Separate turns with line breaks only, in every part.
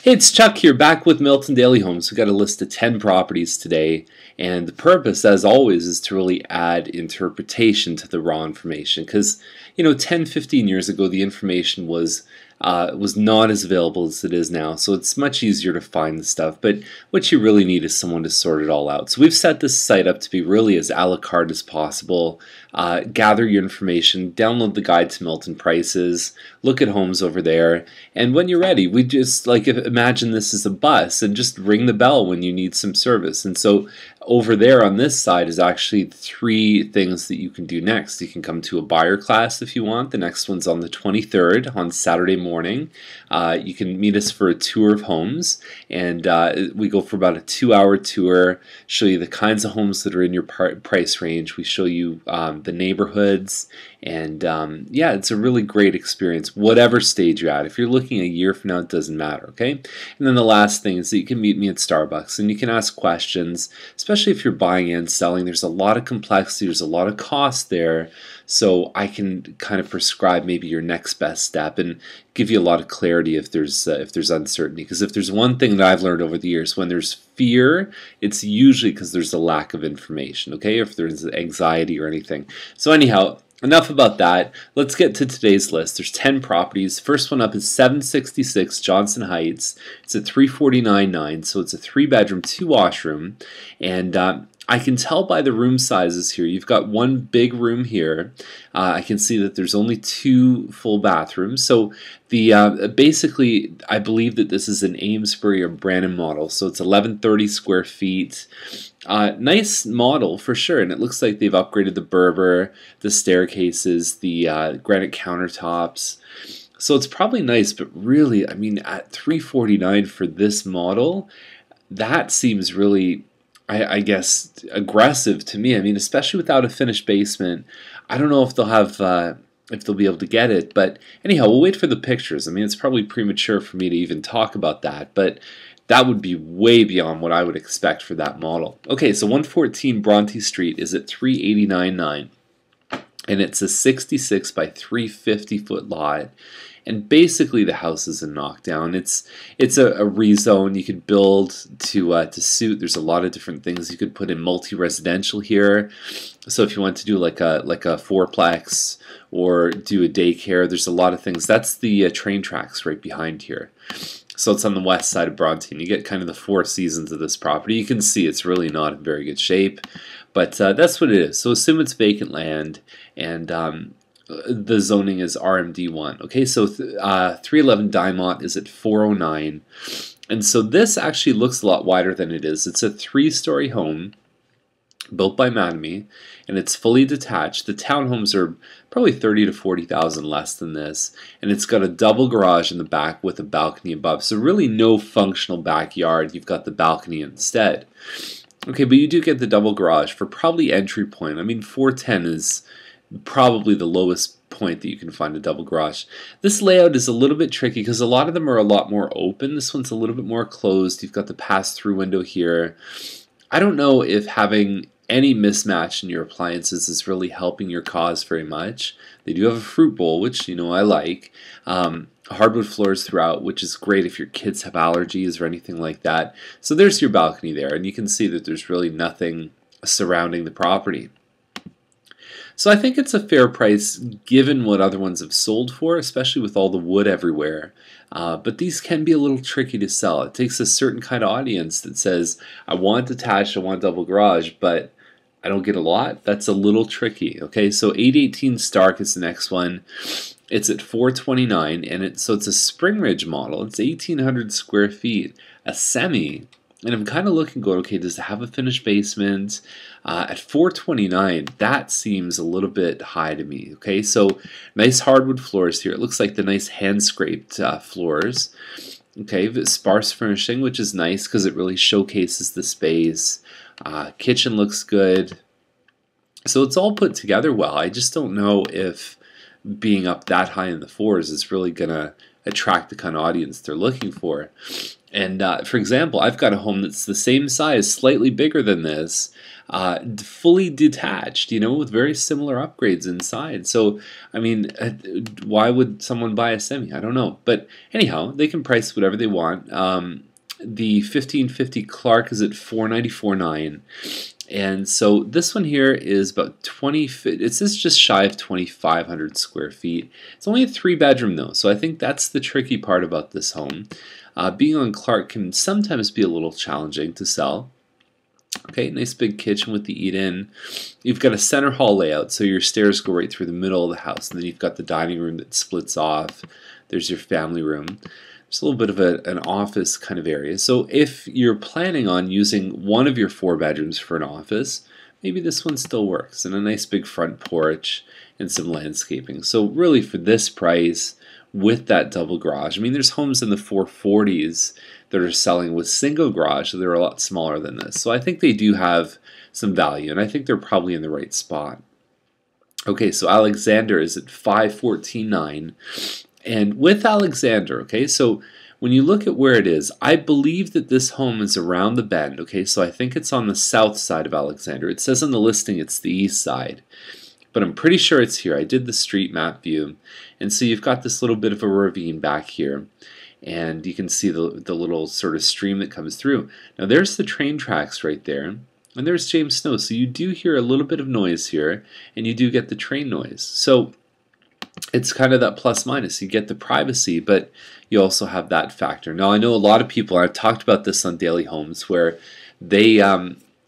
Hey, it's Chuck here, back with Milton Daily Homes. We've got a list of 10 properties today, and the purpose, as always, is to really add interpretation to the raw information. Because, 10, 15 years ago, the information was not as available as it is now, so it's much easier to find the stuff. But what you really need is someone to sort it all out. So we've set this site up to be really as a la carte as possible. Gather your information, download the guide to Milton prices, look at homes over there, and when you're ready, we just imagine this is a bus and just ring the bell when you need some service. And so over there on this side is actually 3 things that you can do next. You can come to a buyer class if you want. The next one's on the 23rd on Saturday morning. You can meet us for a tour of homes, and we go for about a 2-hour tour, show you the kinds of homes that are in your price range. We show you the neighborhoods, and yeah, it's a really great experience whatever stage you're at. If you're looking a year from now, it doesn't matter, okay? And then the last thing is that you can meet me at Starbucks and you can ask questions, especially if you're buying and selling. There's a lot of complexity, there's a lot of cost there, so I can kind of prescribe maybe your next best step and give you a lot of clarity if there's uncertainty. Because if there's one thing that I've learned over the years, when there's fear, it's usually because there's a lack of information, okay? If there's anxiety or anything. So anyhow, enough about that. Let's get to today's list. There's 10 properties. First one up is 766 Johnson Heights. It's at 349.9, so it's a 3-bedroom, 2-washroom, and I can tell by the room sizes here. You've got one big room here. I can see that there's only 2 full bathrooms. So the basically, I believe that this is an Amesbury or Brandon model. So it's 1130 square feet. Nice model for sure, and it looks like they've upgraded the Berber, the staircases, the granite countertops. So it's probably nice, but really, I mean, at $349 for this model, that seems really, I guess, aggressive to me. I mean, especially without a finished basement. I don't know if they'll have if they'll be able to get it, but anyhow, we'll wait for the pictures. I mean, it's probably premature for me to even talk about that, but that would be way beyond what I would expect for that model. Okay, so 114 Bronte Street is at 389.9, and it's a 66 by 350 foot lot. And basically, the house is a knockdown. It's a rezone. You could build to suit. There's a lot of different things you could put in multi-residential here. So if you want to do like a 4-plex or do a daycare, there's a lot of things. That's the train tracks right behind here. So it's on the west side of Bronte, and you get kind of the 4 seasons of this property. You can see it's really not in very good shape, but that's what it is. So assume it's vacant land, and the zoning is RMD1. Okay, so 311 Diamont is at 409, and so this actually looks a lot wider than it is. It's a 3-story home built by Mattamy, and it's fully detached. The townhomes are probably 30 to 40,000 less than this, and it's got a double garage in the back with a balcony above. So really no functional backyard. You've got the balcony instead. Okay, but you do get the double garage for probably entry point. I mean, 410 is probably the lowest point that you can find a double garage. This layout is a little bit tricky because a lot of them are a lot more open. This one's a little bit more closed. You've got the pass-through window here. I don't know if having any mismatch in your appliances is really helping your cause very much. They do have a fruit bowl, which I like. Hardwood floors throughout, which is great if your kids have allergies or anything like that. So there's your balcony there, and you can see that there's really nothing surrounding the property. So I think it's a fair price given what other ones have sold for, especially with all the wood everywhere. But these can be a little tricky to sell. It takes a certain kind of audience that says, I want detached, I want double garage, but I don't get a lot. That's a little tricky. Okay, so 818 Stark is the next one. It's at 429, and so it's a Spring Ridge model. It's 1,800 square feet, a semi. And I'm kind of looking, going, okay, does it have a finished basement? At 429, that seems a little bit high to me. Okay, so nice hardwood floors here. It looks like the nice hand-scraped floors. Okay, sparse furnishing, which is nice because it really showcases the space. Kitchen looks good. So it's all put together well. I just don't know if being up that high in the 4s is really going to attract the kind of audience they're looking for. And for example, I've got a home that's the same size, slightly bigger than this, fully detached, with very similar upgrades inside. So, I mean, why would someone buy a semi? I don't know. But anyhow, they can price whatever they want. The 1550 Clark is at $494,900. And so this one here is about 20 feet. It's just shy of 2,500 square feet. It's only a 3-bedroom though, so I think that's the tricky part about this home. Being on Clark can sometimes be a little challenging to sell. Okay, nice big kitchen with the eat-in. You've got a center hall layout, so your stairs go right through the middle of the house, and then you've got the dining room that splits off. There's your family room. It's a little bit of an office kind of area. So if you're planning on using one of your 4 bedrooms for an office, maybe this one still works. And a nice big front porch and some landscaping. So really for this price, with that double garage, I mean there's homes in the 440s that are selling with single garage, so they're a lot smaller than this. So I think they do have some value, and I think they're probably in the right spot. Okay, so Alexander is at $514,900. And with Alexander, okay, so when you look at where it is, I believe that this home is around the bend, okay, so I think it's on the south side of Alexander. It says on the listing it's the east side, but I'm pretty sure it's here. I did the street map view, and so you've got this little bit of a ravine back here, and you can see the little sort of stream that comes through. Now there's the train tracks right there, and there's James Snow, so you do hear a little bit of noise here, and you do get the train noise. So it's kind of that plus minus. You get the privacy, but you also have that factor. Now, I know a lot of people, I've talked about this on Daily Homes, where they,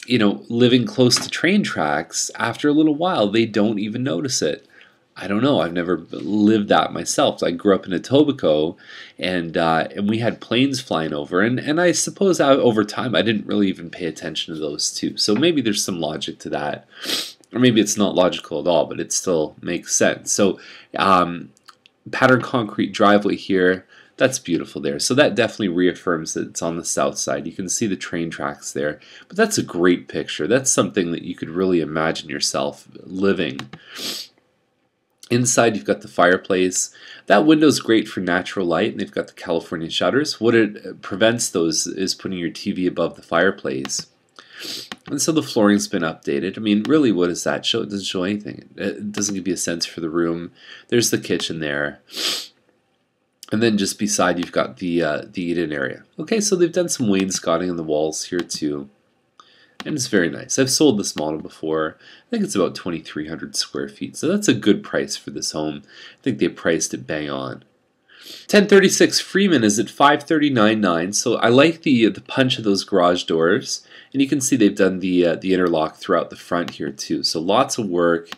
living close to train tracks, after a little while, they don't even notice it. I don't know. I've never lived that myself. I grew up in Etobicoke, and we had planes flying over, and I suppose over time I didn't really even pay attention to those too. So maybe there's some logic to that. Or maybe it's not logical at all, but it still makes sense. So patterned concrete driveway here, that's beautiful there. So that definitely reaffirms that it's on the south side. You can see the train tracks there. But that's a great picture. That's something that you could really imagine yourself living. Inside, you've got the fireplace. That window's great for natural light, and they've got the California shutters. What it prevents those is putting your TV above the fireplace. And so the flooring's been updated. I mean, really, what does that show? It doesn't show anything. It doesn't give you a sense for the room. There's the kitchen there. And then just beside, you've got the eat-in area. Okay, so they've done some wainscoting on the walls here, too. And it's very nice. I've sold this model before. I think it's about 2,300 square feet. So that's a good price for this home. I think they priced it bang on. 1036 Freeman is at $539,900. So I like the punch of those garage doors. And you can see they've done the interlock throughout the front here too. So lots of work.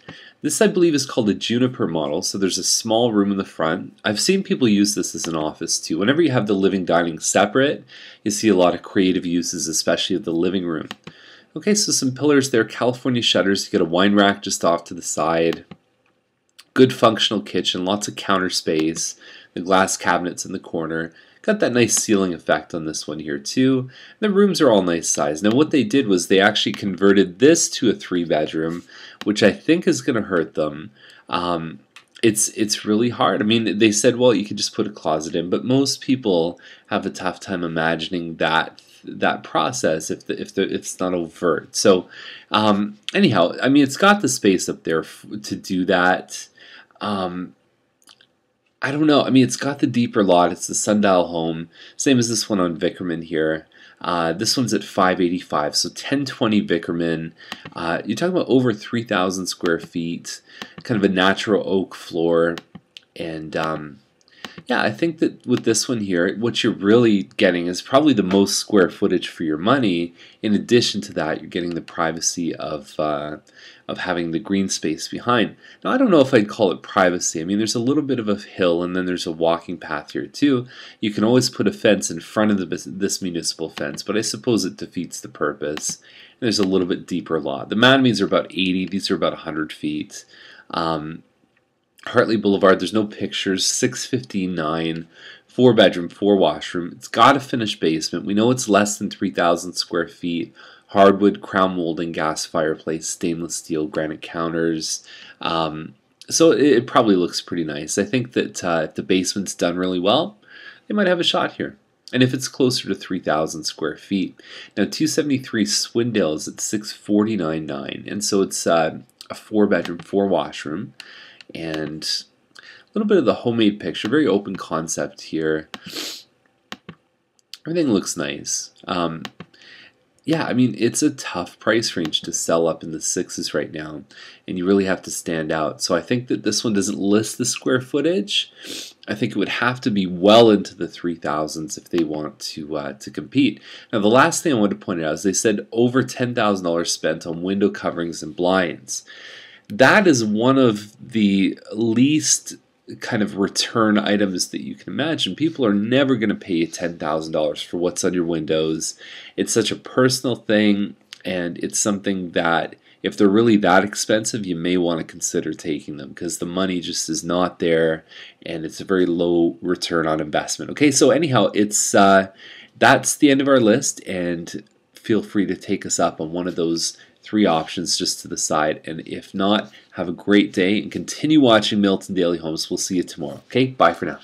This I believe is called a Juniper model. So there's a small room in the front. I've seen people use this as an office too. Whenever you have the living dining separate, you see a lot of creative uses, especially of the living room. Okay, so some pillars there, California shutters. You get a wine rack just off to the side. Good functional kitchen, lots of counter space. The glass cabinets in the corner. Got that nice ceiling effect on this one here too. The rooms are all nice size. Now what they did was they actually converted this to a 3-bedroom, which I think is going to hurt them. It's really hard. I mean, they said, well, you could just put a closet in, but most people have a tough time imagining that process if it's not overt. So anyhow, I mean, it's got the space up there to do that. I don't know. I mean, it's got the deeper lot. It's the Sundial home, same as this one on Vickerman here. This one's at $585, so 1020 Vickerman. You're talking about over 3,000 square feet, kind of a natural oak floor, and yeah, I think that with this one here, what you're really getting is probably the most square footage for your money. In addition to that, you're getting the privacy of having the green space behind. Now, I don't know if I'd call it privacy. I mean, there's a little bit of a hill, and then there's a walking path here too. You can always put a fence in front of this municipal fence, but I suppose it defeats the purpose. And there's a little bit deeper lot. The Manamees are about 80. These are about 100 feet. Hartley Boulevard, there's no pictures, 659, 4-bedroom, 4-washroom. It's got a finished basement. We know it's less than 3,000 square feet. Hardwood, crown molding, gas fireplace, stainless steel, granite counters. So it probably looks pretty nice. I think that if the basement's done really well, they might have a shot here. And if it's closer to 3,000 square feet. Now 273 Swindale is at 649.9, and so it's a 4-bedroom, 4-washroom, and a little bit of the homemade picture, very open concept here. Everything looks nice. Yeah, I mean, it's a tough price range to sell up in the 6s right now, and you really have to stand out. So I think that this one doesn't list the square footage. I think it would have to be well into the 3,000s if they want to compete. Now, the last thing I wanted to point out is they said over $10,000 spent on window coverings and blinds. That is one of the least kind of return items that you can imagine. People are never going to pay you $10,000 for what's on your windows. It's such a personal thing, and it's something that if they're really that expensive, you may want to consider taking them because the money just is not there, and it's a very low return on investment. Okay, so anyhow, it's that's the end of our list, and feel free to take us up on one of those 3 options just to the side. And if not, have a great day and continue watching Milton Daily Homes. We'll see you tomorrow. Okay, bye for now.